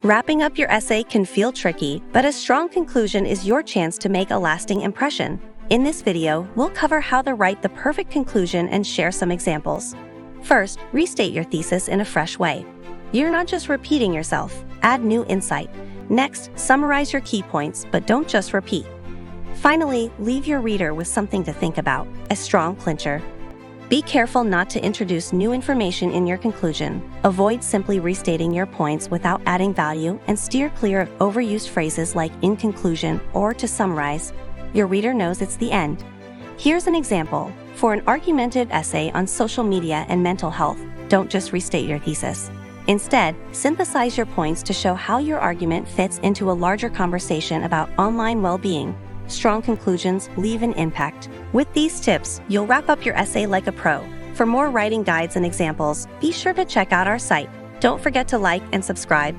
Wrapping up your essay can feel tricky, but a strong conclusion is your chance to make a lasting impression. In this video, we'll cover how to write the perfect conclusion and share some examples. First, restate your thesis in a fresh way. You're not just repeating yourself, add new insight. Next, summarize your key points, but don't just repeat. Finally, leave your reader with something to think about, a strong clincher. Be careful not to introduce new information in your conclusion. Avoid simply restating your points without adding value, and steer clear of overused phrases like "in conclusion" or "to summarize." Your reader knows it's the end. Here's an example. For an argumentative essay on social media and mental health, don't just restate your thesis. Instead, synthesize your points to show how your argument fits into a larger conversation about online well-being. Strong conclusions leave an impact. With these tips, you'll wrap up your essay like a pro. For more writing guides and examples, be sure to check out our site. Don't forget to like and subscribe.